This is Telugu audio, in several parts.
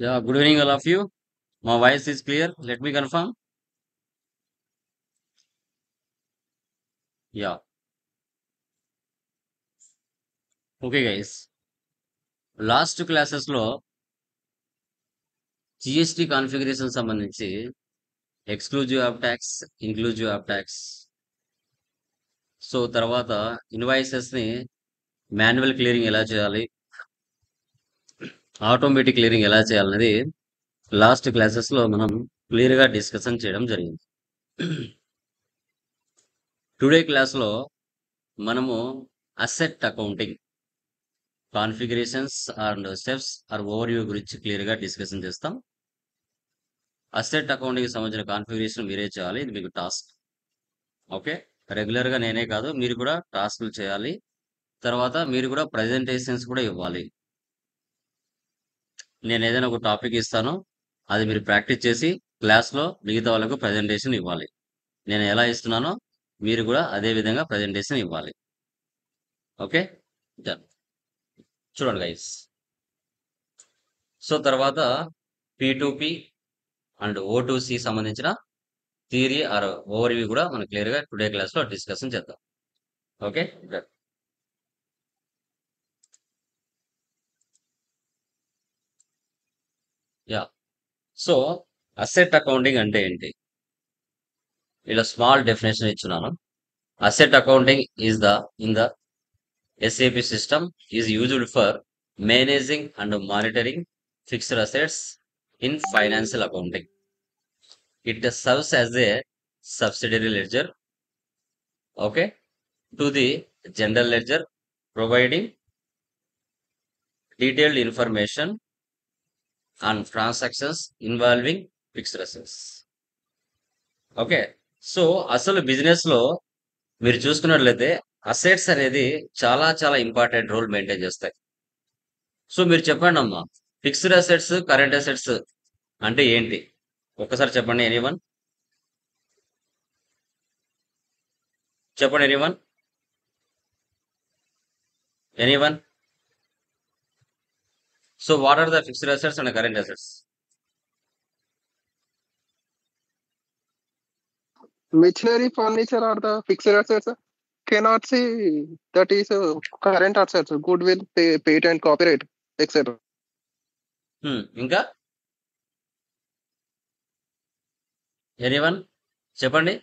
Yeah, good evening, all of you. My voice is clear. Let me confirm. Yeah. Okay, guys. Last classes లో జిఎస్టి కాన్ఫిగరేషన్ సంబంధించి exclusive of tax, inclusive of tax, so తర్వాత ఇన్వాయిసెస్ ని మాన్యువల్ క్లియరింగ్ ఎలా చేయాలి, ఆటోమేటిక్ క్లియరింగ్ ఎలా చేయాలనేది లాస్ట్ క్లాసెస్ లో మనం క్లియర్ గా డిస్కషన్ చేయడం జరిగింది. టుడే క్లాస్ లో మనము asset accounting configurations and steps are overview గురించి క్లియర్ గా డిస్కషన్ చేస్తాం. అసెట్ అకౌంటింగ్ సంబంధించిన కాన్ఫిగరేషన్ మీరే చేయాలి. ఇది మీకు టాస్క్. ఓకే, రెగ్యులర్ గా నేనే కాదు, మీరు కూడా టాస్క్లు చేయాలి. తర్వాత మీరు కూడా ప్రజెంటేషన్స్ కూడా ఇవ్వాలి. నేను ఏదైనా ఒక టాపిక్ ఇస్తాను, అది మీరు ప్రాక్టీస్ చేసి క్లాస్ లో మిగతా వాళ్ళకు ప్రజెంటేషన్ ఇవ్వాలి. నేను ఎలా ఇస్తున్నానో మీరు కూడా అదే విధంగా ప్రజెంటేషన్ ఇవ్వాలి. Okay, done. చూడండి గైస్. సో తర్వాత P2P అండ్ O2C సంబంధించిన థియరీ ఆర్ ఓవర్ వ్యూ కూడా మనం క్లియర్ గా టుడే క్లాస్ లో డిస్కషన్ చేద్దాం. Okay, done. Ya. So asset accounting అంటే ఏంటి? ఇలా స్మాల్ డెఫినేషన్ ఇచ్చున్నాను. Asset accounting is the in the SAP system is used for managing and monitoring fixed assets in financial accounting. It serves as a subsidiary ledger, okay, to the general ledger, providing detailed information on transactions involving fixed assets. Okay, so అసలు బిజినెస్ లో మీరు చూసుకున్నట్లయితే అసెట్స్ అనేది చాలా చాలా ఇంపార్టెంట్ రోల్ మెయింటైన్ చేస్తాయి. సో మీరు చెప్పండి అమ్మా, ఫిక్స్డ్ అసెట్స్, కరెంట్ అసెట్స్ అంటే ఏంటి? ఒక్కసారి చెప్పండి. ఎనీవన్ చెప్పండి. Anyone so what are the fixed assets and current assets? Machinery, furniture are the fixed assets. Cannot see that is current assets, goodwill, patent, copyright, etc. ఇంకా ఎనీవన్ చెప్పండి.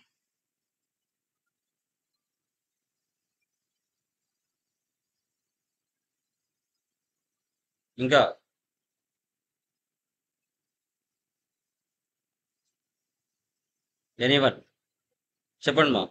ఇంకా ఎనీవన్ చెప్పండి మా.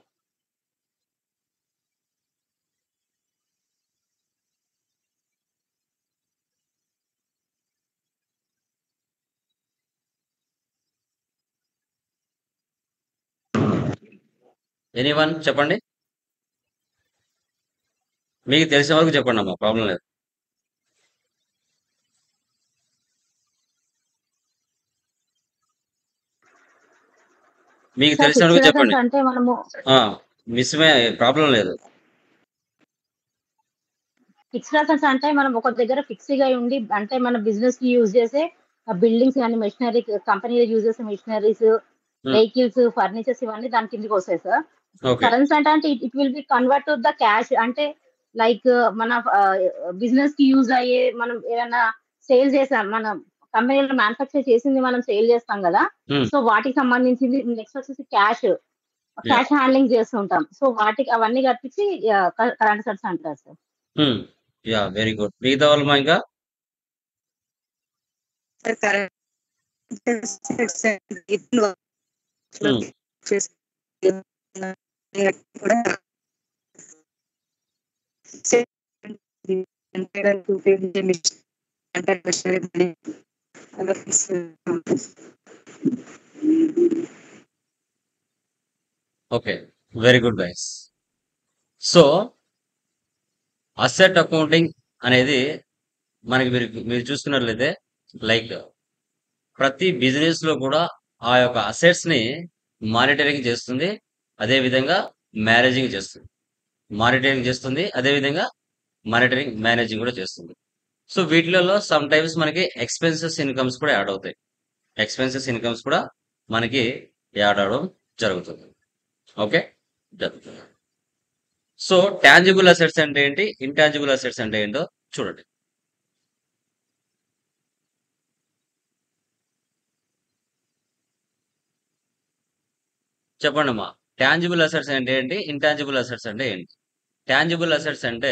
ఎనీవన్ చెప్పండి. మీకు తెలిసిన వరకు చెప్పండి అమ్మా, ప్రాబ్లం లేదు. మీకు సార్ తెలిసిన వరకు ఫిక్స్డ్ చెప్పండి. అసెట్స్ అంటే మనము మిస్మే, ప్రాబ్లం లేదు. ఫిక్స్డ్ అసెట్స్ అంటే మనం ఒక దగ్గర ఫిక్స్ గా ఉండి, అంటే మన బిజినెస్ కి యూజ్ చేసే బిల్డింగ్స్ కానీ మెషినరీ, కంపెనీలో యూజ్ చేసే మెషినరీస్, వెహికల్స్, ఫర్నిచర్స్, ఇవన్నీ దాని కిందకి వస్తాయి సార్. ఓకే, కరెన్సీ అంటే it will be convert to the cash. అంటే లైక్ మన బిజినెస్ కి యూజ్ అయ్యే, మనం ఏదైనా సేల్ చేసాం, మన కంపెనీలో మ్యానుఫాక్చర్ చేసింది మనం సేల్ చేస్తాం కదా, సో వాటికి సంబంధించింది. నెక్స్ట్ వచ్చేసి క్యాష్ హ్యాండ్లింగ్ చేస్తుంటాం. సో వాటికి అవన్నీ కల్పించి కరెంట్ అసెట్స్ అంటారు సార్. Yeah, very good. మిగతా వాళ్ళు మా ఇంకా okay, very good guys. So asset accounting అనేది మనకి మీరు చూసుకున్నట్లయితే లైక్ ప్రతి బిజినెస్ లో కూడా ఆ యొక్క అసెట్స్ ని మానిటరింగ్ చేస్తుంది, అదే విధంగా మేనేజింగ్ చేస్తుంది. అదే విధంగా మానిటరింగ్, మేనేజింగ్ కూడా చేస్తుంది. సో వీటిలలో సమ్ టైమ్స్ మనకి ఎక్స్పెన్సెస్ ఇన్కమ్స్ కూడా యాడ్ అవుతాయి. ఎక్స్పెన్సెస్ ఇన్కమ్స్ కూడా మనకి యాడ్ అవడం జరుగుతుంది. ఓకే, సో టాంజిబుల్ అసెట్స్ అంటే ఏంటి, ఇంటాంజిబుల్ అసెట్స్ అంటే ఏంటో చూడండి. చెప్పండి అమ్మా, టాంజిబుల్ అసెట్స్ అంటే ఏంటి, ఇంటాంజిబుల్ అసెట్స్ అంటే ఏంటి? టాంజిబుల్ అసెట్స్ అంటే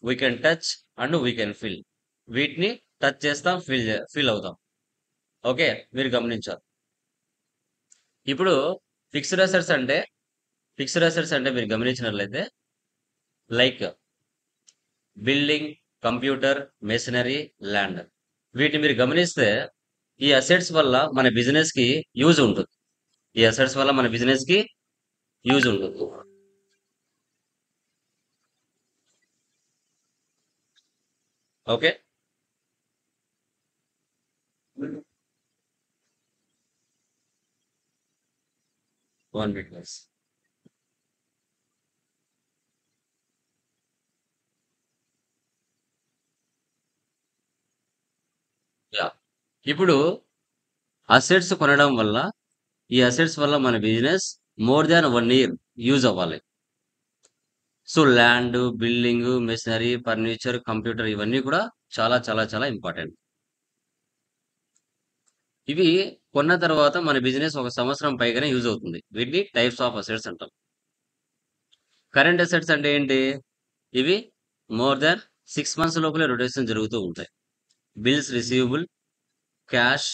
we can touch and we can feel. వీటిని టచ్ చేస్తాం, ఫీల్ అవుతాం. ఓకే, మీరు గమనించాలి. ఇప్పుడు ఫిక్స్డ్ అసెట్స్ అంటే మీరు గమనించినట్లయితే like building, computer, machinery, land. వీటిని మీరు గమనిస్తే ఈ అసెట్స్ వల్ల మన బిజినెస్ కి యూజ్ ఉంటుంది. ఈ అసెట్స్ వల్ల మన బిజినెస్ కి యూజ్ ఉంటుంది. Okay, 1 minute guys. యా, ఇప్పుడు అసెట్స్ కొనడం వల్ల, ఈ అసెట్స్ వల్ల మన business more than 1 year use అవ్వాలి. So land, building, machinery, furniture, computer ఇవన్నీ కూడా చాలా చాలా చాలా ఇంపార్టెంట్. ఇవి కొన్న తర్వాత మన బిజినెస్ 1 సంవత్సరం పైగానే యూజ్ అవుతుంది. వీటిని టైప్స్ ఆఫ్ అసెట్స్ అంటాం. కరెంట్ అసెట్స్ అంటే ఏంటి? ఇవి మోర్ దాన్ 6 months లోపలే రొటేషన్ జరుగుతూ ఉంటాయి. Bills receivable, cash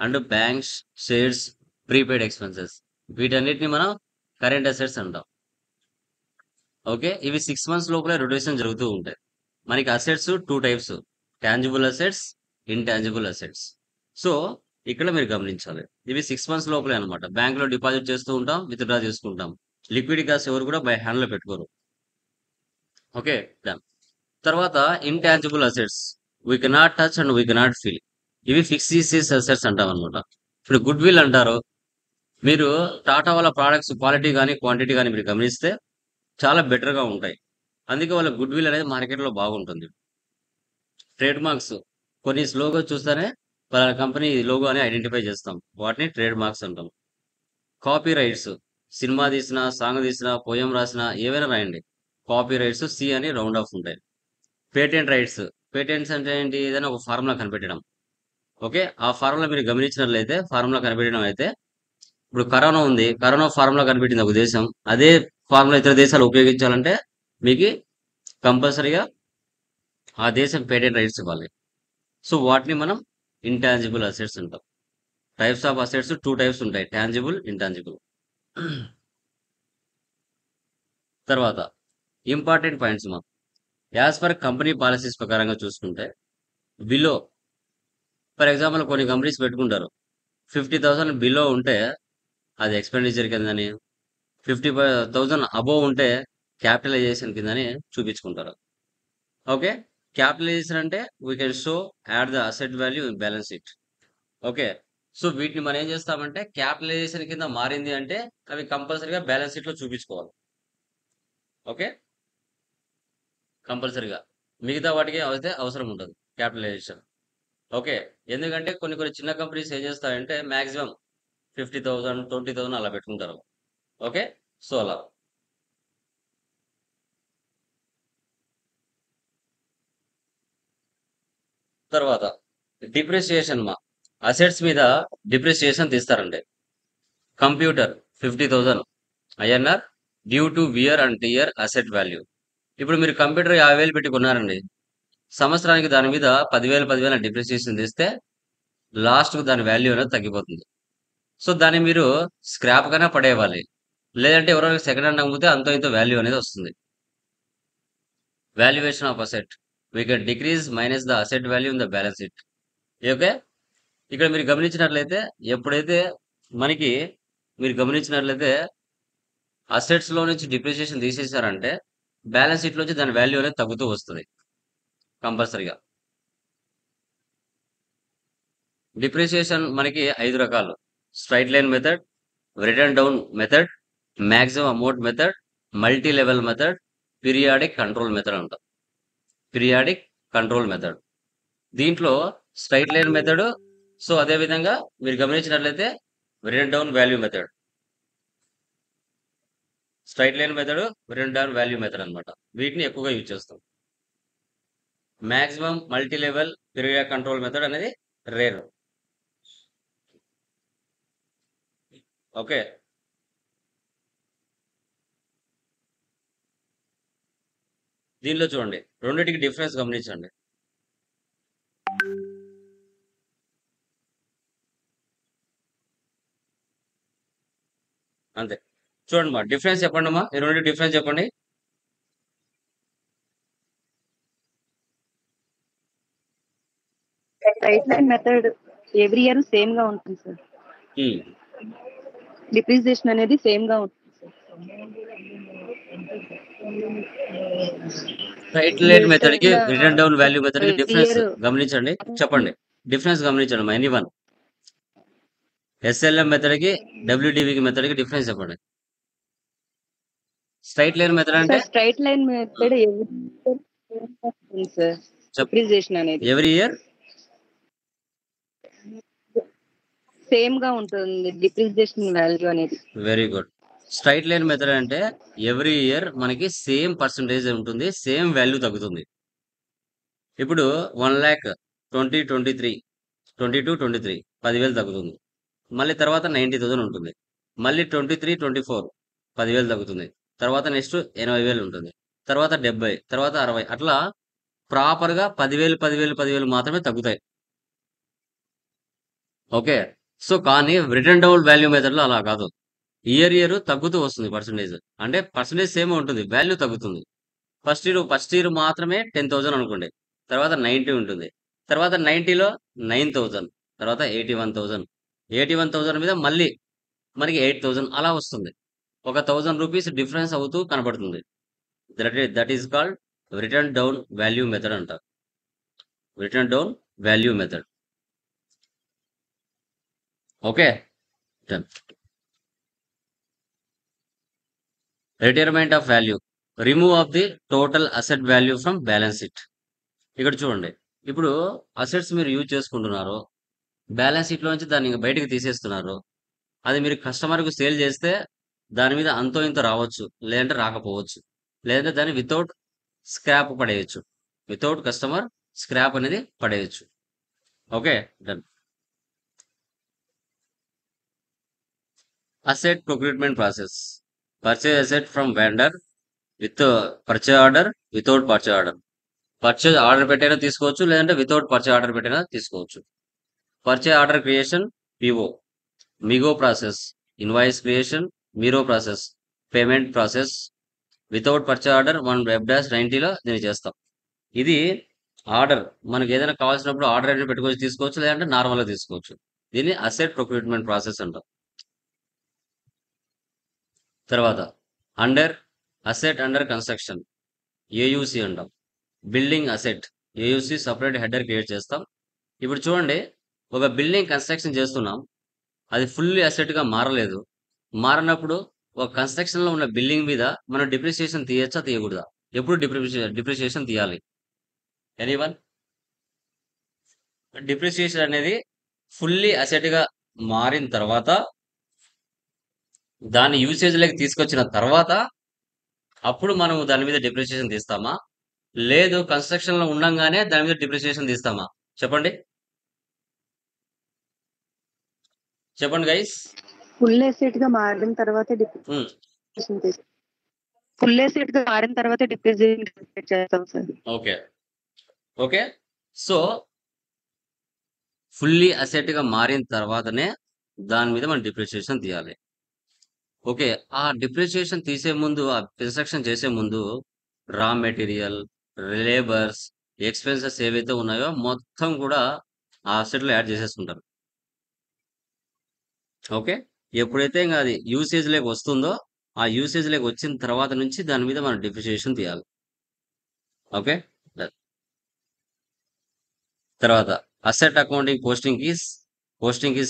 and banks, shares, prepaid expenses, వీటన్నిటిని మనం కరెంట్ అసెట్స్ అంటాం. ఓకే, ఇవి 6 months లోపలే రొటేషన్ జరుగుతూ ఉంటాయి. మనకి assets 2 types, tangible assets, intangible assets. So ఇక్కడ మీరు గమనించాలి, ఇవి 6 months లోపలే అనమాట. బ్యాంక్ లో డిపాజిట్ చేస్తూ ఉంటాం, విత్డ్రా చేసుకుంటాం. లిక్విడ్ కాస్ట్ ఎవరు కూడా బై హ్యాండ్ లో పెట్టుకోరు. Okay, done. తర్వాత intangible assets, we cannot touch and we cannot feel. ఇవి ఫిక్స్డ్ అసెట్స్ అంటాం అనమాట. ఇప్పుడు గుడ్ విల్ అంటారు. మీరు టాటా వాళ్ళ ప్రోడక్ట్స్ క్వాలిటీ కానీ క్వాంటిటీ కానీ మీరు గమనిస్తే చాలా బెటర్ గా ఉంటాయి. అందుకే వాళ్ళ గుడ్ విల్ అనేది మార్కెట్ లో బాగుంటుంది. ట్రేడ్ మార్క్స్, కొన్ని లోగో చూస్తేనే వాళ్ళ కంపెనీ లోగో అని ఐడెంటిఫై చేస్తాం, వాటిని ట్రేడ్ మార్క్స్ అంటాం. కాపీ రైట్స్, సినిమా తీసినా, సాంగ్ తీసినా, పోయం రాసినా, ఏవైనా రాయండి, కాపీ రైట్స్ సి అని రౌండ్ ఆఫ్ ఉంటాయి. పేటెంట్ రైట్స్, పేటెంట్స్ అంటే ఏంటి? ఏదైనా ఒక ఫార్ములా కనిపెట్టడం. ఓకే, ఆ ఫార్ములా మీరు గమనించినట్లయితే, ఫార్ములా కనిపెట్టడం అయితే, ఇప్పుడు కరోనా ఉంది, కరోనా ఫార్ములా కనిపెట్టింది ఒక దేశం, అదే ఫార్ములా ఇతర దేశాలు ఉపయోగించాలంటే మీకు కంపల్సరీగా ఆ దేశం పేటెంట్ రైట్స్ ఇవ్వాలి. సో వాటిని మనం ఇంటాంజిబుల్ అసెట్స్ అంటాం. టైప్స్ ఆఫ్ అసెట్స్ 2 types ఉంటాయి, టాంజిబుల్, ఇంటాంజిబుల్. తర్వాత ఇంపార్టెంట్ పాయింట్స్ మనం యాజ్ పర్ కంపెనీ పాలసీస్ ప్రకారంగా చూసుకుంటే, బిలో, ఫర్ ఎగ్జాంపుల్ కొన్ని కంపెనీస్ పెట్టుకుంటారు, 50,000 బిలో ఉంటే అది ఎక్స్పెండిచర్ కిందని, 50,000 అబోవ్ ఉంటే క్యాపిటలైజేషన్ కిందని చూపించుకుంటారు. ఓకే, క్యాపిటలైజేషన్ అంటే we can show add the asset value in balance sheet. Okay, so వీటిని మనం ఏం చేస్తామంటే, క్యాపిటలైజేషన్ కింద మారింది అంటే అవి కంపల్సరీగా బ్యాలెన్స్ షీట్ లో చూపించుకోవాలి. ఓకే, కంపల్సరీగా. మిగతా వాటికి అయితే అవసరం ఉండదు క్యాపిటలైజేషన్. ఓకే, ఎందుకంటే కొన్ని కొన్ని చిన్న కంపెనీస్ ఏం చేస్తాయంటే మాక్సిమం 50,000, 20,000 అలా పెట్టుకుంటారు. ఓకే, సో అలా. తర్వాత డిప్రిసియేషన్ మా అసెట్స్ మీద డిప్రిసియేషన్ తీస్తారండి. Computer 50,000 INR due to wear and tear asset value. ఇప్పుడు మీరు కంప్యూటర్ 50,000 పెట్టి కొన్నారండి, సంవత్సరానికి దాని మీద 10,000 డిప్రిసియేషన్ తీస్తే లాస్ట్ దాని వాల్యూ అనేది తగ్గిపోతుంది. సో దాన్ని మీరు స్క్రాప్ గానే పడేయాలి, లేదంటే ఎవరైనా సెకండ్ హ్యాండ్ అమ్మితే అంతో ఇంతో వాల్యూ అనేది వస్తుంది. Valuation of asset, we can decrease minus the asset value in the balance sheet. Okay, ఇక్కడ మీరు గమనించినట్లయితే, ఎప్పుడైతే మనకి మీరు గమనించినట్లయితే అసెట్స్ లో నుంచి డిప్రిసియేషన్ తీసేశారంటే బ్యాలెన్స్ షీట్ నుంచి దాని వాల్యూ అనేది తగ్గుతూ వస్తుంది కంపల్సరీగా. డిప్రిసియేషన్ మనకి 5 రకాలు: straight line method, written down method, maximum amount method, multi level method, periodic control method అంటాం. Periodic control method. దీంట్లో స్ట్రైట్ లైన్ మెథడ్, సో అదే విధంగా మీరు గమనించినట్లయితే written down value method, straight line method, written down value method అన్నమాట. వీటిని ఎక్కువగా యూజ్ చేస్తాం. Maximum multi level period control method అనేది రేర్. ఓకే, దీనిలో చూడండి రెండింటికి డిఫరెన్స్ గమనించండి. అంతే, చూడండి మా డిఫరెన్స్ చెప్పండి అమ్మా, ఈ రెండు డిఫరెన్స్ చెప్పండి. Straight line method every year same గా ఉంటుంది సార్. డిప్రిసియేషన్ అనేది సేమ్ గా ఉంటుంది సార్. స్ట్రైట్ లైన్ మెథడ్ కి రిటర్న్ డౌన్ వాల్యూ మెథడ్ కి డిఫరెన్స్ గమనించండి, చెప్పండి డిఫరెన్స్ గమనించండి మా ఎనీ వన్. ఎస్ఎల్ఎం మెథడ్ కి డబ్ల్యూడివికి మెథడ్ కి డిఫరెన్స్ చెప్పండి. స్ట్రైట్ లైన్ మెథడ్ అంటే straight line method sir, depreciation అనేది ఎవ్రీ ఇయర్ సేమ్ గా ఉంటుంది డిప్రిసియేషన్ వాల్యూ అనేది. Very good. Straight line method అంటే ఎవ్రీ ఇయర్ మనకి సేమ్ పర్సంటేజ్ ఉంటుంది, సేమ్ వాల్యూ తగ్గుతుంది. ఇప్పుడు 1,20,23 22-23 10,000 తగ్గుతుంది. మళ్ళీ తర్వాత 90,000 ఉంటుంది. మళ్ళీ 23-24 10,000 తగ్గుతుంది. తర్వాత నెక్స్ట్ 80,000 ఉంటుంది. తర్వాత 70, తర్వాత 60, అట్లా ప్రాపర్ గా 10,000 మాత్రమే తగ్గుతాయి. ఓకే, సో కానీ రిటర్న్ డౌన్ వాల్యూ మెథడ్ లో అలా కాదు, ఇయర్ తగ్గుతూ వస్తుంది పర్సంటేజ్. అంటే పర్సంటేజ్ సేమ్ ఉంటుంది, వాల్యూ తగ్గుతుంది. ఫస్ట్ ఇయర్ మాత్రమే 10,000 అనుకోండి, తర్వాత 90 ఉంటుంది, తర్వాత 90లో 9,000, తర్వాత 81,000, 81,000 మీద మళ్ళీ మనకి 8,000 అలా వస్తుంది. ఒక 1,000 రూపీస్ డిఫరెన్స్ అవుతూ కనబడుతుంది. That is called written down value method అంటారు. Written down value method. Okay, done. Retirement of value, remove of the total asset value from balance sheet. ఇక్కడ చూడండి, ఇప్పుడు అసెట్స్ మీరు యూజ్ చేసుకుంటున్నారు, బ్యాలెన్స్ షీట్ లో నుంచి దాన్ని బయటకు తీసేస్తున్నారు. అది మీరు కస్టమర్కు సేల్ చేస్తే దాని మీద అంతో ఇంతో రావచ్చు, లేదంటే రాకపోవచ్చు, లేదంటే దాన్ని వితౌట్ స్క్రాప్ పడేయచ్చు, వితౌట్ కస్టమర్ స్క్రాప్ అనేది పడేయచ్చు. Okay, done. Asset procurement process, purchase asset from vendor with purchase order, without purchase order. Purchase order పెట్టైనా తీసుకోవచ్చు, లేదంటే వితౌట్ పర్చేజ్ ఆర్డర్ పెట్టైనా తీసుకోవచ్చు. Purchase order creation PO, MIGO process, invoice creation, MIRO process, payment process. Without purchase order 1/90లో దీన్ని చేస్తాం. ఇది ఆర్డర్ మనకి ఏదైనా కావాల్సినప్పుడు ఆర్డర్ అనేది పెట్టుకోవచ్చు, తీసుకోవచ్చు, లేదంటే నార్మల్గా తీసుకోవచ్చు. దీన్ని అసెట్ ప్రొక్యూర్మెంట్ ప్రాసెస్ అంటాం. తర్వాత అసెట్ అండర్ కన్స్ట్రక్షన్, ఏయూసి అంటాం. Building asset, AUC separate header create చేస్తాం. ఇప్పుడు చూడండి, ఒక బిల్డింగ్ కన్స్ట్రక్షన్ చేస్తున్నాం, అది ఫుల్లీ అసెట్ గా మారలేదు. మారినప్పుడు ఒక కన్స్ట్రక్షన్ లో ఉన్న బిల్డింగ్ మీద మనం డిప్రిసియేషన్ తీయచ్చా, తీయకూడదా? ఎప్పుడు డిప్రిసియేషన్ తీయాలి? ఎనీవన్? డిప్రిసియేషన్ అనేది ఫుల్లీ అసెట్ గా మారిన తర్వాత, దాన్ని యూసేజ్ లోకి తీసుకొచ్చిన తర్వాత అప్పుడు మనం దాని మీద డిప్రిసియేషన్ తీస్తామా, లేదు కన్స్ట్రక్షన్ లో ఉండంగానే దాని మీద డిప్రిసియేషన్ తీస్తామా? చెప్పండి, చెప్పండి గైస్. ఫుల్ ఎసెట్ గా మారిన తర్వాత డిప్రిసియేషన్ ఫుల్ ఎసెట్ గా మారిన తర్వాత డిప్రిసియేషన్ చేస్తాం sir. Okay, okay. So fully asset గా మారిన తర్వాతనే దాని మీద మనం డిప్రిసియేషన్ తీయాలి. ఓకే, ఆ డిప్రిసియేషన్ తీసే ముందు, ఆ కన్స్ట్రక్షన్ చేసే ముందు రా మెటీరియల్, లేబర్స్, ఎక్స్పెన్సెస్ ఏవైతే ఉన్నాయో మొత్తం కూడా ఆ అసెట్ లో యాడ్ చేసేసుకుంటారు. ఓకే, ఎప్పుడైతే ఇంకా అది యూసేజ్ లేక వస్తుందో, ఆ యూసేజ్ లేక వచ్చిన తర్వాత నుంచి దాని మీద మనం డిప్రిసియేషన్ తీయాలి. ఓకే, తర్వాత asset accounting posting keys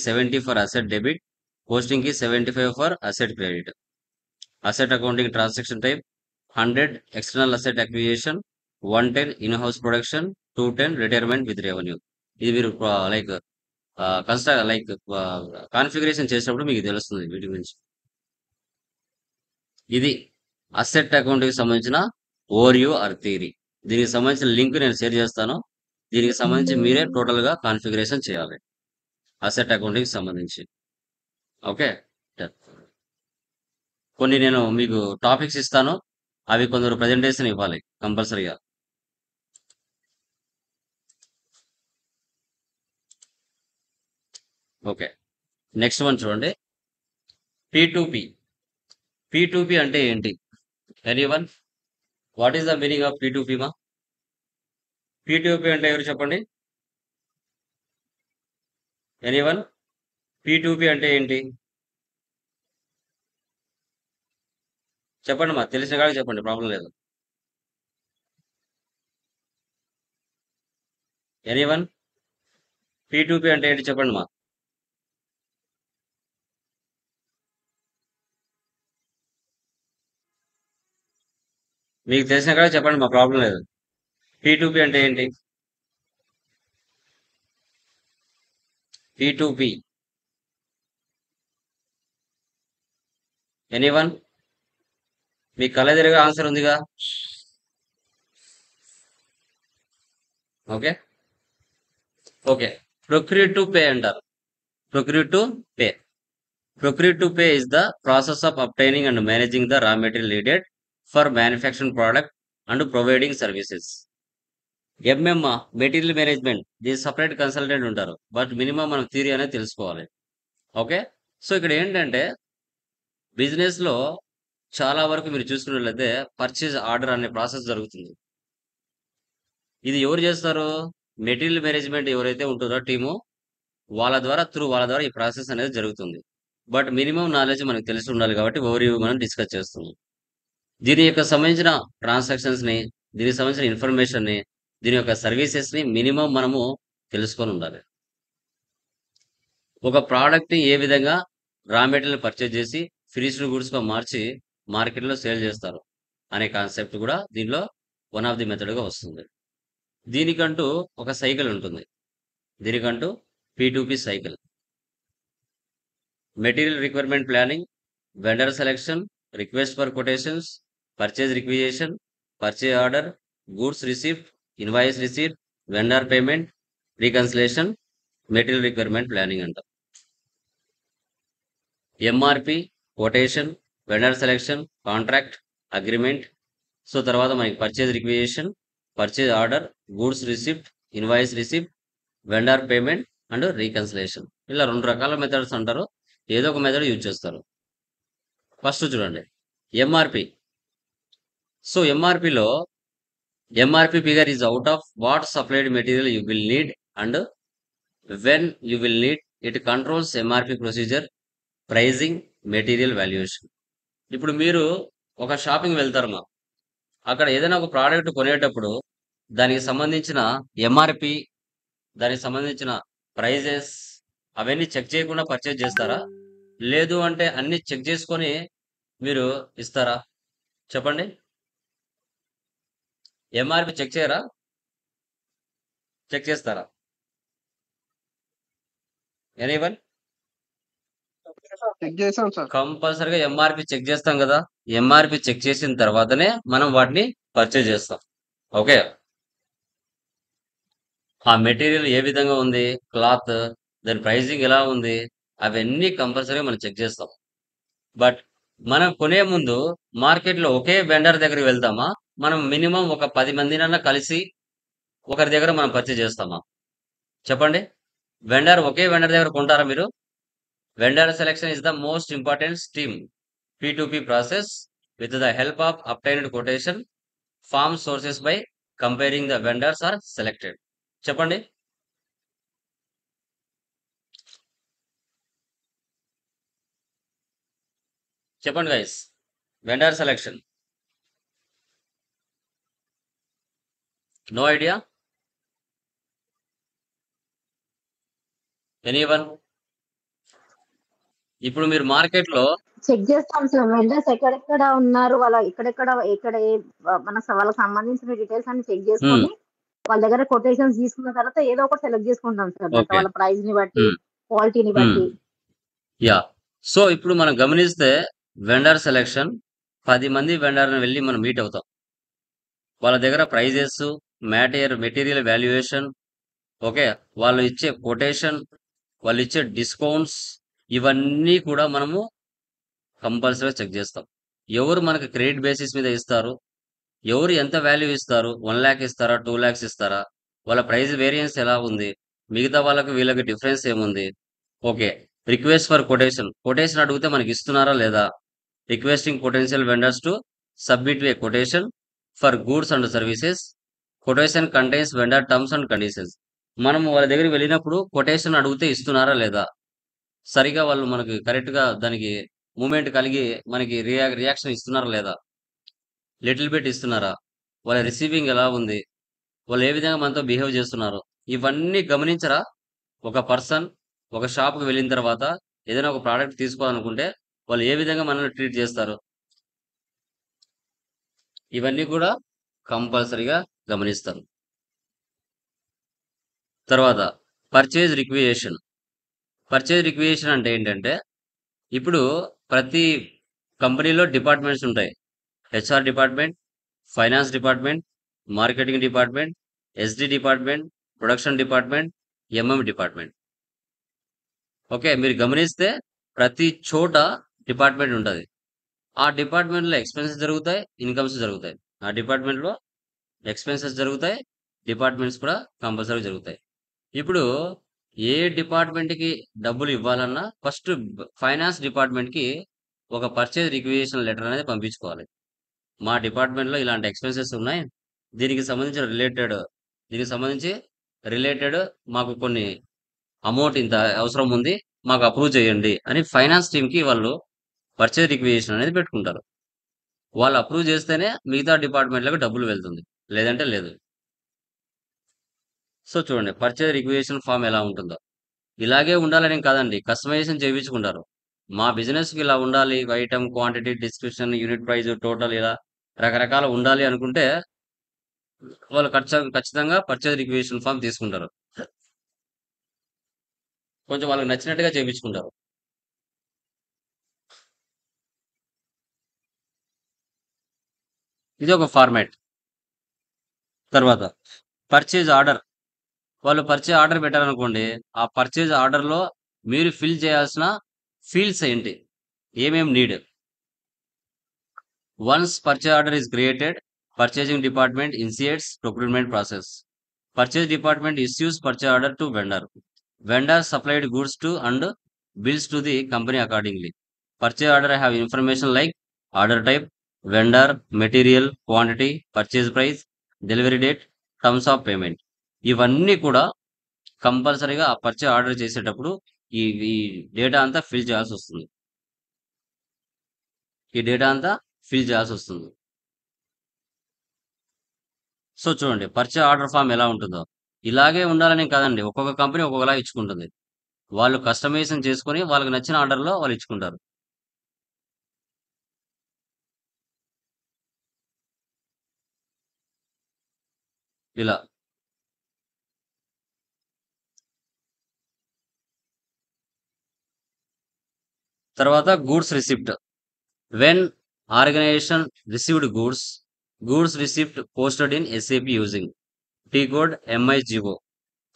70 for asset debit, posting keys 75 for asset credit. Asset accounting transaction type 100 external asset acquisition, 110 in house production, 210 retirement with revenue. ఇది మీరు లైక్ కాన్ఫిగరేషన్ చేసినప్పుడు మీకు తెలుస్తుంది వీటి గురించి. ఇది అసెట్ అకౌంట్కి సంబంధించిన ఓరియో ఆర్ థియరీ. దీనికి సంబంధించిన లింక్ నేను షేర్ చేస్తాను. దీనికి సంబంధించి మీరే టోటల్ గా కాన్ఫిగరేషన్ చేయాలి అసెట్ అకౌంట్కి సంబంధించి. ఓకే, కొన్ని నేను మీకు టాపిక్స్ ఇస్తాను, అవి కొందరు ప్రజెంటేషన్ ఇవ్వాలి కంపల్సరీగా. ఓకే, నెక్స్ట్ వన్ చూడండి, P2P. P2P అంటే ఏంటి? Anyone, what is the meaning of P2P మా? P2P అంటే ఎవరు చెప్పండి? ఎనీవన్, P2P అంటే ఏంటి చెప్పండి మా, తెలిసిన కాడికి చెప్పండి, ప్రాబ్లం లేదు. ఎనీవన్, P2P అంటే ఏంటి చెప్పండి మా. మీకు తెలిసిన కాడికి చెప్పండి మా, ప్రాబ్లం లేదు. P2P అంటే ఏంటి? P2P. ఎనీవన్, మీ కళ్ళ తిరిగే ఆన్సర్ ఉందిగా. Okay okay, procure to pay అంటారు. Procure to pay. Procure to pay is the process of obtaining and managing the raw material needed for manufacturing product and providing services. MM material management, దీని సపరేట్ కన్సల్టెంట్ ఉంటారు, బట్ మినిమం మనం థియరీ అనేది తెలుసుకోవాలి. ఓకే, సో ఇక్కడ ఏంటంటే బిజినెస్ లో చాలా వరకు మీరు చూసుకున్నట్లయితే పర్చేజ్ ఆర్డర్ అనే ప్రాసెస్ జరుగుతుంది. ఇది ఎవరు చేస్తారు? మెటీరియల్ మేనేజ్మెంట్ ఎవరైతే ఉంటుందో టీము, వాళ్ళ ద్వారా ఈ ప్రాసెస్ అనేది జరుగుతుంది. బట్ మినిమం నాలెడ్జ్ మనకు తెలిసి ఉండాలి కాబట్టి ఓవర్ మనం డిస్కస్ చేస్తున్నాం. దీని యొక్క సంబంధించిన ట్రాన్సాక్షన్స్ ని, దీనికి సంబంధించిన ఇన్ఫర్మేషన్ ని, దీని యొక్క సర్వీసెస్ ని మినిమం మనము తెలుసుకొని ఉండాలి. ఒక ప్రోడక్ట్ ని ఏ విధంగా రా మెటీరియల్ పర్చేజ్ చేసి ఫినిష్డ్ గుడ్స్ గా మార్చి మార్కెట్ లో సేల్ చేస్తారు అనే కాన్సెప్ట్ కూడా దీనిలో వన్ ఆఫ్ ది మెథడ్ గా వస్తుంది. దీనికంటూ ఒక సైకిల్ ఉంటుంది. దీనికంటూ P2P cycle. Material requirement planning, vendor selection, request for quotations, purchase requisition, purchase order, goods receipt, invoice receipt, vendor payment, reconciliation, material requirement planning అంట. MRP, quotation, vendor selection, contract, agreement. So తర్వాత మనకి purchase requisition, purchase order, goods receipt, invoice receipt, vendor payment and reconciliation. ఇలా 2 రకాల మెథడ్స్ అంటారు, ఏదో ఒక మెథడ్ యూజ్ చేస్తారు. ఫస్ట్ చూడండి ఎంఆర్పి. సో ఎంఆర్పిలో MRP figure is out of what supplied material you will need and when you will need. It controls MRP procedure, pricing, material valuation. ఇప్పుడు మీరు ఒక షాపింగ్ వెళ్తారమ్మా, అక్కడ ఏదైనా ఒక ప్రోడక్ట్ కొనేటప్పుడు దానికి సంబంధించిన ఎంఆర్పి, దానికి సంబంధించిన ప్రైజెస్ అవన్నీ చెక్ చేయకుండా పర్చేజ్ చేస్తారా? లేదు అంటే అన్ని చెక్ చేసుకొని మీరు ఇస్తారా? చెప్పండి. ఎంఆర్పి చెక్ చేయరా? చెక్ చేస్తారా? ఎనీవన్? చెక్ చేసాం సార్. కంపల్సరిగా ఎంఆర్పి చెక్ చేస్తాం కదా. ఎంఆర్పి చెక్ చేసిన తర్వాతనే మనం వాటిని పర్చేజ్ చేస్తాం. ఓకే, ఆ మెటీరియల్ ఏ విధంగా ఉంది, క్లాత్, దాని ప్రైజింగ్ ఎలా ఉంది, అవన్నీ కంపల్సరీగా మనం చెక్ చేస్తాం. బట్ మనం కొనే ముందు మార్కెట్లో ఒకే వెండర్ దగ్గరికి వెళ్తామా? మనం మినిమం ఒక 10 మందినన్నా కలిసి ఒకరి దగ్గర మనం పర్చేజ్ చేస్తామా? చెప్పండి. ఒకే వెండర్ దగ్గర కొంటారా మీరు? Vendor selection is the most important step P2P process with the help of obtained quotation from sources by comparing the vendors are selected. చెప్పండి. చెప్పండి guys. Vendor selection, no idea? Anyone? ఇప్పుడు మీరు మార్కెట్ లో చెక్ చేస్తాం సార్. వెండర్స్ ఎక్కడెక్కడ ఉన్నారు, వాళ్ళ ఎక్కడ వాళ్ళకి సంబంధించిన డీటెయిల్స్ అన్ని చెక్ చేసుకొని వాళ్ళ దగ్గర కొటేషన్స్ తీసుకున్న తర్వాత ఏదో ఒకటి సెలెక్ట్ చేసుకుంటాం సార్. అంటే ఓకే. వాళ్ళ ప్రైస్ ని బట్టి, హ్మ్. క్వాలిటీని హ్మ్. బట్టి. యా. సో ఇప్పుడు మనం గమనిస్తే వెండర్ సెలెక్షన్ 10 మంది వెండర్‌ని వెళ్లి మనం మీట్ అవుతాం. వాళ్ళ దగ్గర ప్రైజెస్, మెటీరియల్ వాల్యుయేషన్, ఓకే. వాళ్ళు ఇచ్చే కొటేషన్, వాళ్ళు ఇచ్చే డిస్కౌంట్స్ ఇవన్నీ కూడా మనము కంపల్సరీగా చెక్ చేస్తాం. ఎవరు మనకు క్రెడిట్ బేసిస్ మీద ఇస్తారు? ఎవరు ఎంత వాల్యూ ఇస్తారు? 1,00,000 ఇస్తారా? 2,00,000 ఇస్తారా? వాళ్ళ ప్రైస్ వేరియన్స్ ఎలా ఉంది? మిగతా వాళ్ళకి వీళ్ళకి డిఫరెన్స్ ఏముంది? Okay. Request for quotation. Quotation అడిగితే మనకి ఇస్తున్నారా లేదా? Requesting potential vendors to submit A quotation for goods and services. Quotation contains vendor terms and conditions. మనం వాళ్ళ దగ్గరికి వెళ్ళినప్పుడు కొటేషన్ అడిగితే ఇస్తున్నారా లేదా? సరిగా వాళ్ళు మనకి కరెక్ట్‌గా దానికి మూవ్‌మెంట్ కలిగి మనకి రియాక్షన్ ఇస్తున్నారా లేదా? లిటిల్ బిట్ ఇస్తున్నారా? వాళ్ళ రిసీవింగ్ ఎలా ఉంది? వాళ్ళు ఏ విధంగా మనతో బిహేవ్ చేస్తున్నారు? ఇవన్నీ గమనించరా? ఒక పర్సన్ ఒక షాప్‌కి వెళ్ళిన తర్వాత ఏదైనా ఒక ప్రొడక్ట్ తీసుకోవాలనుకుంటే వాళ్ళు ఏ విధంగా మనల్ని ట్రీట్ చేస్తారు? ఇవన్నీ కూడా కంపల్సరీగా గమనిస్తారు. తర్వాత పర్చేజ్ రిక్విజిషన్. పర్చేజ్ రిక్విజిషన్ అంటే ఏంటంటే ఇప్పుడు ప్రతి కంపెనీలో డిపార్ట్మెంట్స్ ఉంటాయి. HR department, finance department, marketing department, SD department, production department, MM department. Okay. మీరు గమనిస్తే ప్రతి చోట డిపార్ట్మెంట్ ఉంటది. ఆ డిపార్ట్మెంట్‌లో ఎక్స్‌పెన్సెస్ జరుగుతాయి, ఇన్‌కమ్స్ జరుగుతాయి. ఆ డిపార్ట్మెంట్‌లో ఎక్స్‌పెన్సెస్ జరుగుతాయి, డిపార్ట్మెంట్స్ కూడా కంపల్సరీగా జరుగుతాయి. ఇప్పుడు ఏ డిపార్ట్మెంట్‌కి డబ్బులు ఇవ్వాలన్నా ఫస్ట్ ఫైనాన్స్ డిపార్ట్మెంట్‌కి ఒక పర్చేజ్ రిక్విజిషన్ లెటర్ అనేది పంపించుకోవాలి. మా డిపార్ట్మెంట్‌లో ఇలాంటి ఎక్స్‌పెన్సెస్ ఉన్నాయి. దీనికి సంబంధించి రిలేటెడ్ మాకు కొన్ని అమౌంట్ ఇంత అవసరం ఉంది. మాకు అప్రూవ్ చేయండి అని ఫైనాన్స్ టీమ్‌కి వాళ్ళు పర్చేజ్ రిక్విజిషన్ అనేది పెట్టుకుంటారు. వాళ్ళు అప్రూవ్ చేస్తేనే మిగతా డిపార్ట్మెంట్‌లకు డబ్బులు వెళ్తుంది. లేదంటే లేదు. సో చూడండి పర్చేజ్ రిక్విజిషన్ ఫార్మ్ ఎలా ఉంటుందో. ఇలాగే ఉండాలని కాదండి. కస్టమైజేషన్ చేపించుకుంటారు. మా బిజినెస్‌కి ఇలా ఉండాలి. Item, quantity, description, unit price, total ఇలా రకరకాలు ఉండాలి అనుకుంటే వాళ్ళు ఖచ్చితంగా పర్చేజ్ రిక్విజిషన్ ఫార్మ్ తీసుకుంటారు. కొంచెం వాళ్ళకి నచ్చినట్టుగా చేపించుకుంటారు. ఇది ఒక ఫార్మాట్. తర్వాత పర్చేజ్ ఆర్డర్. వాళ్ళు పర్చేజ్ ఆర్డర్ పెట్టారనుకోండి. ఆ పర్చేజ్ ఆర్డర్‌లో మీరు ఫిల్ చేయాల్సిన ఫీల్డ్స్ ఏంటి? ఏమేం need? Once purchase order is created, purchasing department initiates procurement process. Purchase department issues purchase order to vendor. Vendor supplied goods to and bills to the company accordingly. Purchase order have information like order type, vendor, material, quantity, purchase price, delivery date, terms of payment. ఇవన్నీ కూడా కంపల్సరీగా ఆ పర్చేజ్ ఆర్డర్ చేసేటప్పుడు ఈ ఈ డేటా అంతా ఫిల్ చేయాల్సి వస్తుంది. ఈ డేటా అంతా ఫిల్ చేయాల్సి వస్తుంది. సో చూడండి పర్చేజ్ ఆర్డర్ ఫామ్ ఎలా ఉంటుందో. ఇలాగే ఉండాలని కాదండి. ఒక్కొక్క కంపెనీ ఒక్కొక్కలా ఇచ్చుకుంటుంది. వాళ్ళు కస్టమైజేషన్ చేసుకొని వాళ్ళకి నచ్చిన ఆర్డర్‌లో వాళ్ళు ఇచ్చుకుంటారు. ఇలా. తర్వాత goods receipt. When organisation received goods receipt posted in SAP using T code MIGO.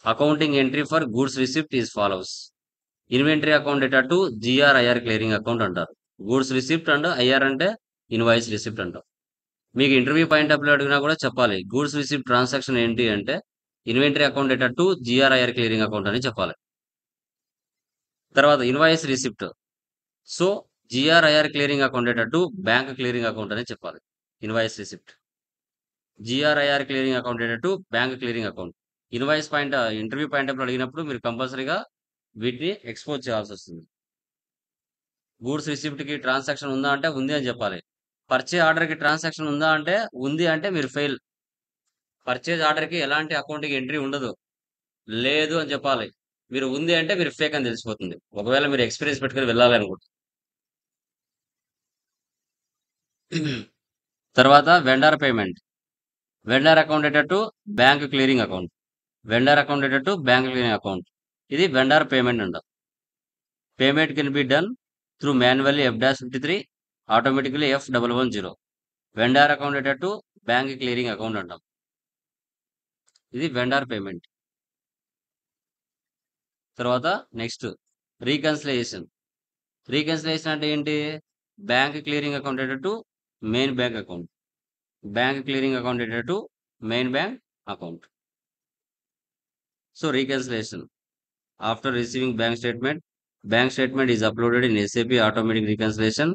Accounting entry for goods receipt is follows. Inventory account data to GRIR clearing account అంటారు. గూడ్స్ రిసిప్ట్ అండ్ IR అంటే ఇన్వాయిస్ రిసిప్ట్ అంటాం. మీకు ఇంటర్వ్యూ పాయింట్ ఆఫ్ వ్యూ అడిగినా కూడా చెప్పాలి. గూడ్స్ రిసిప్ట్ ట్రాన్సాక్షన్ ఏంటి అంటే inventory account data to GRIR clearing account అని చెప్పాలి. తర్వాత invoice receipt. So GRIR clearing account data to bank clearing account అని చెప్పాలి. Invoice receipt. GRIR clearing account data to bank clearing account. Interview point of view అడిగినప్పుడు మీరు కంపల్సరీగా వీటిని ఎక్స్పోజ్ చేయాల్సి వస్తుంది. గూడ్స్ రిసిప్ట్ కి ట్రాన్సాక్షన్ ఉందా అంటే ఉంది అని చెప్పాలి. పర్చేజ్ ఆర్డర్ కి ట్రాన్సాక్షన్ ఉందా అంటే ఉంది అంటే మీరు ఫెయిల్. పర్చేజ్ ఆర్డర్ కి ఎలాంటి అకౌంట్‌కి ఎంట్రీ ఉండదు. లేదు అని చెప్పాలి. మీరు ఉంది అంటే మీరు ఫేక్ అని తెలిసిపోతుంది. ఒకవేళ మీరు ఎక్స్‌పీరియన్స్ పెట్టుకొని వెళ్ళాలనుకుంటే. తర్వాత vendor payment. Vendor account data to bank clearing account. Vendor account data to bank clearing account. ఇది వెండర్ పేమెంట్ అంట. Payment can be done through manually F-53, automatically F-110. Vendor account data to bank clearing account అంటాం. ఇది వెండర్ పేమెంట్. తర్వాత నెక్స్ట్ రీకన్సిలియేషన్. రీకన్సిలియేషన్ అంటే ఏంటి? Bank clearing account data to main bank account. Bank clearing account data to main bank account. So reconciliation. After receiving bank statement is uploaded in SAP automatic reconciliation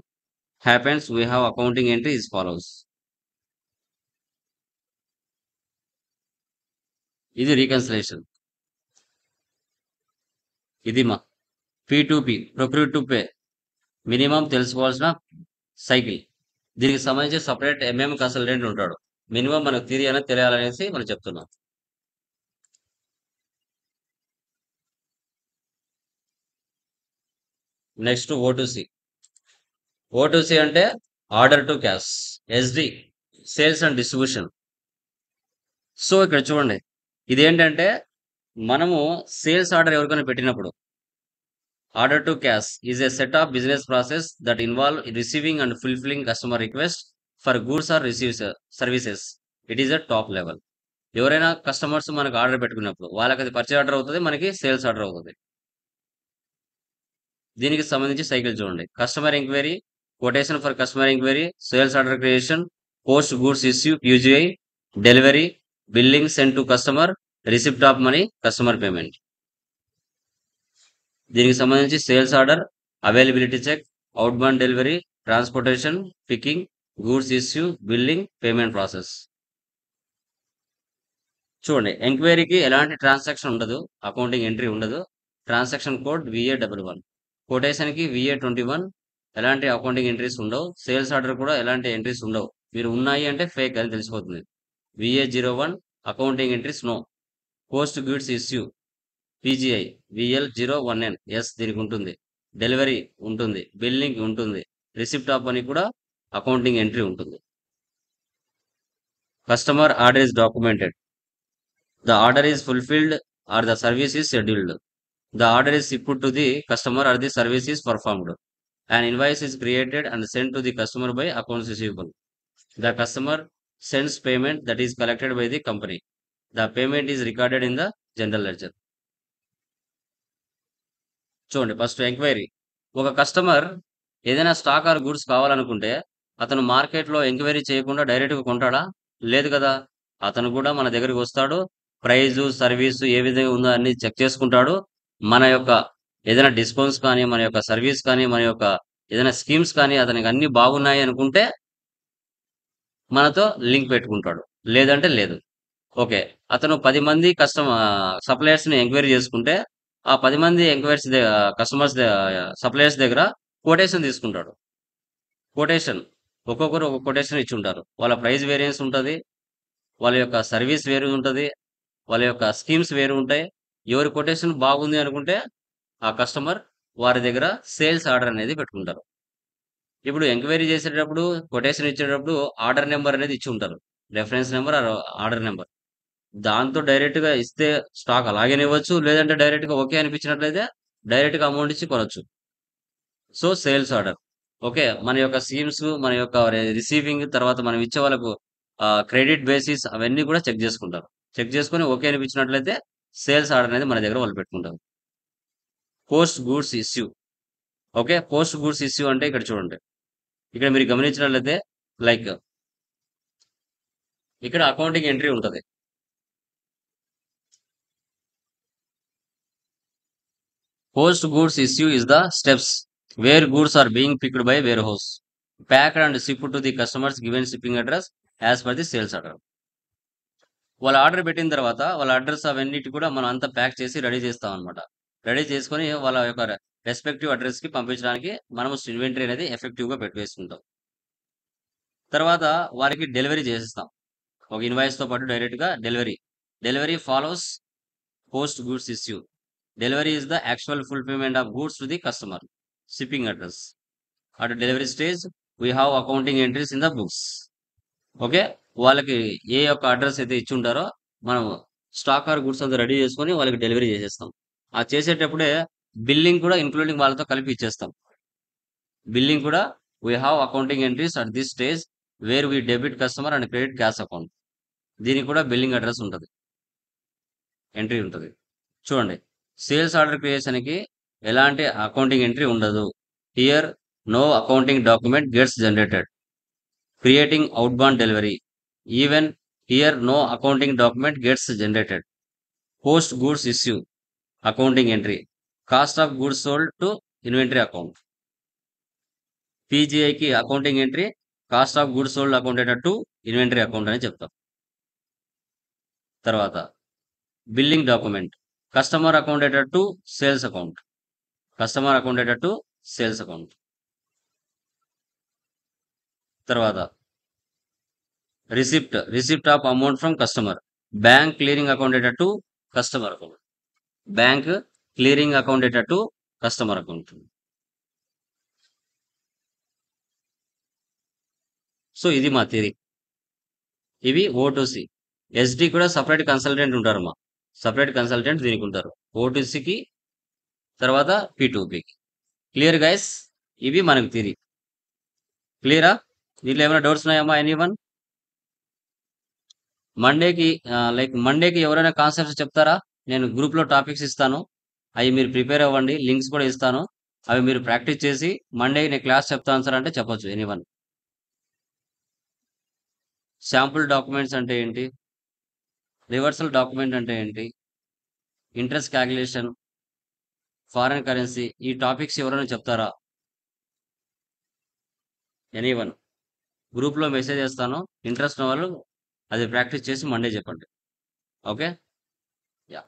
happens. We have accounting entry as follows. ఇది reconciliation. ఇది మా P2P, procure to pay, minimum తెలుసుకోవాల్సిన సైకిల్. దీనికి సంబంధించి సపరేట్ కన్సల్టెంట్ ఉంటాడు. మినిమం మనకు తెలియాలనేసి మనం చెప్తున్నాం. Next O2C. O2C అంటే order to cash. SD sales and distribution. So ఇక్కడ చూడండి, ఇదేంటంటే మనము సేల్స్ ఆర్డర్ ఎవరికైనా పెట్టినప్పుడు order to cash is a set of business process that involve receiving and fulfilling customer request for goods or services. It is a top level. ఎవరైనా కస్టమర్స్ మనకు ఆర్డర్ పెట్టుకున్నప్పుడు వాళ్ళకి అది పర్చేజ్ ఆర్డర్ అవుతుంది, మనకి సేల్స్ ఆర్డర్ అవుతుంది. దీనికి సంబంధించి సైకిల్ చూడండి. Customer enquiry, quotation for customer enquiry, sales order creation, post goods issue UGI, delivery, billing send to customer, receipt of money, customer payment. దీనికి సంబంధించి sales order, availability check, outbound delivery, transportation, picking, goods issue, billing, payment process. చూడండి, ఎంక్వైరీకి ఎలాంటి ట్రాన్సాక్షన్ ఉండదు, అకౌంటింగ్ ఎంట్రీ ఉండదు. Transaction code VA11. కొటేషన్కి VA21. ఎలాంటి అకౌంటింగ్ ఎంట్రీస్ ఉండవు. సేల్స్ ఆర్డర్ కూడా ఎలాంటి ఎంట్రీస్ ఉండవు. మీరు ఉన్నాయి అంటే ఫేక్ అని తెలిసిపోతుంది. VA01 accounting entries no. Post goods issue PGI VL01N yes దీనికి ఉంటుంది. డెలివరీ ఉంటుంది, బిల్లింగ్ ఉంటుంది, రిసిప్ట్ ఆఫ్ అని కూడా అకౌంటింగ్ ఎంట్రీ ఉంటుంది. Customer order is documented. The order is fulfilled or the service is scheduled. The order is shipped to the customer or the service is performed. An invoice is created and sent to the customer by accounts receivable. The customer sends payment that is collected by the company. The payment is recorded in the general ledger. చూడండి, ఫస్ట్ ఎంక్వైరీ. ఒక కస్టమర్ ఏదైనా స్టాక్ ఆర్ గూడ్స్ కావాలనుకుంటే అతను మార్కెట్లో ఎంక్వైరీ చేయకుండా డైరెక్ట్గా కొంటాడా? లేదు కదా. అతను కూడా మన దగ్గరికి వస్తాడు, ప్రైజు, సర్వీసు ఏ విధంగా ఉందో అన్ని చెక్ చేసుకుంటాడు. మన యొక్క ఏదైనా డిస్కౌంట్స్ కానీ, మన యొక్క సర్వీస్ కానీ, మన యొక్క ఏదైనా స్కీమ్స్ కానీ అతనికి అన్ని బాగున్నాయి అనుకుంటే మనతో లింక్ పెట్టుకుంటాడు, లేదంటే లేదు. ఓకే, అతను 10 మంది సప్లయర్స్ని ఎంక్వైరీ చేసుకుంటే ఆ 10 మంది ఎంక్వైరీస్ కస్టమర్స్ సప్లయర్స్ దగ్గర కొటేషన్ తీసుకుంటాడు. కొటేషన్ ఒక్కొక్కరు ఒక కొటేషన్ ఇచ్చి ఉంటారు. వాళ్ళ ప్రైస్ వేరియన్స్ ఉంటుంది, వాళ్ళ యొక్క సర్వీస్ వేరు ఉంటుంది, వాళ్ళ యొక్క స్కీమ్స్ వేరు ఉంటాయి. ఎవరి కొటేషన్ బాగుంది అనుకుంటే ఆ కస్టమర్ వారి దగ్గర సేల్స్ ఆర్డర్ అనేది పెట్టుకుంటారు. ఇప్పుడు ఎంక్వైరీ చేసేటప్పుడు, కొటేషన్ ఇచ్చేటప్పుడు ఆర్డర్ నెంబర్ అనేది ఇచ్చి ఉంటారు, రెఫరెన్స్ నెంబర్ ఆర్డర్ నెంబర్. దాంతో డైరెక్ట్గా ఇస్తే స్టాక్ అలాగే ఇవ్వచ్చు, లేదంటే డైరెక్ట్గా ఓకే అనిపించినట్లయితే డైరెక్ట్గా అమౌంట్ ఇచ్చి కొనవచ్చు. So sales order. ఓకే, మన యొక్క స్కీమ్స్, మన యొక్క రిసీవింగ్, తర్వాత మనం ఇచ్చే వాళ్ళకు క్రెడిట్ బేసిస్ అవన్నీ కూడా చెక్ చేసుకుంటారు. చెక్ చేసుకొని ఓకే అనిపించినట్లయితే సేల్స్ ఆర్డర్ అనేది మన దగ్గర వాళ్ళు పెట్టుకుంటారు. Post goods issue. Okay, post goods issue అంటే ఇక్కడ చూడండి, ఇక్కడ మీరు గమనించినట్లయితే లైక్ ఇక్కడ అకౌంటింగ్ ఎంట్రీ ఉంటుంది. Post goods issue is the steps where goods are being picked by warehouse, packed and shipped to the customers given shipping address as per the sales order. వాళ్ళ ఆర్డర్ పెట్టిన తర్వాత వాళ్ళ అడ్రస్ అవన్నిటి కూడా మనం అంతా ప్యాక్ చేసి రెడీ చేస్తాం అనమాట. రెడీ చేసుకొని వాళ్ళ యొక్క రెస్పెక్టివ్ అడ్రస్కి పంపించడానికి మనము ఇన్వెంటరీ అనేది ఎఫెక్టివ్గా పెట్టేసుకుంటాం. తర్వాత వారికి డెలివరీ చేసేస్తాం. ఒక ఇన్వాయిస్తో పాటు డైరెక్ట్గా delivery follows post goods issue. Delivery is the actual fulfillment of goods to the customer shipping address. At delivery stage, we have accounting entries in the books. Okay. వాళ్ళకి ఏ యొక్క అడ్రస్ అయితే ఇచ్చి ఉంటారో మనం స్టాక్ ఆర్ గుడ్స్ అంతా రెడీ చేసుకొని వాళ్ళకి డెలివరీ చేసేస్తాం. ఆ చేసేటప్పుడే బిల్లింగ్ కూడా ఇంక్లూడింగ్ వాళ్ళతో కలిపి ఇచ్చేస్తాం. బిల్లింగ్ కూడా we have accounting entries at this stage where we debit customer and credit cash account. దీనికి కూడా బిల్లింగ్ అడ్రస్ ఉంటది. ఎంట్రీ ఉంటది. చూడండి. సేల్స్ ఆర్డర్ క్రియేషన్‌కి ఎలాంటి అకౌంటింగ్ ఎంట్రీ ఉండదు. Here no accounting document gets generated. Creating outbound delivery. Even here no accounting document gets generated. Post goods issue accounting entry. Cost of goods sold to inventory account. పీజీఐకి accounting entry cost of goods sold accounted to inventory account అని చెప్తాం. తర్వాత billing document customer accounted to sales account. Customer accounted to sales account. తర్వాత receipt of amount from customer. Bank clearing accounted to customer account. Bank clearing accounted to customer account. So ఇది మా థియరీ. ఇవి O2C. SD కూడా సపరేట్ కన్సల్టెంట్ ఉంటారు మా. సపరేట్ కన్సల్టెంట్ దీనికి ఉంటారు. O2Cకి తర్వాత P2Pకి. Clear guys? ఇవి మనకు థియరీ. క్లియరా? దీంట్లో ఏమైనా డౌట్స్ ఉన్నాయమ్మా ఎనీవన్? మండేకి ఎవరైనా కాన్సెప్ట్స్ చెప్తారా? నేను గ్రూప్లో టాపిక్స్ ఇస్తాను. అవి మీరు ప్రిపేర్ అవ్వండి. లింక్స్ కూడా ఇస్తాను. అవి మీరు ప్రాక్టీస్ చేసి మండే నేను క్లాస్ చెప్తాను సార్ అంటే చెప్పొచ్చు ఎనీవన్. శాంపుల్ డాక్యుమెంట్స్ అంటే ఏంటి? రివర్సల్ డాక్యుమెంట్ అంటే ఏంటి? ఇంట్రెస్ట్ క్యాలిక్యులేషన్, ఫారెన్ కరెన్సీ, ఈ టాపిక్స్ ఎవరైనా చెప్తారా? ఎనీవన్. గ్రూప్లో మెసేజ్ చేస్తాను. ఇంట్రెస్ట్ ఉన్న వాళ్ళు అది ప్రాక్టీస్ చేసి మండే చెప్పండి. ఓకే? యా.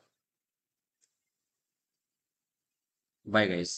Bye guys.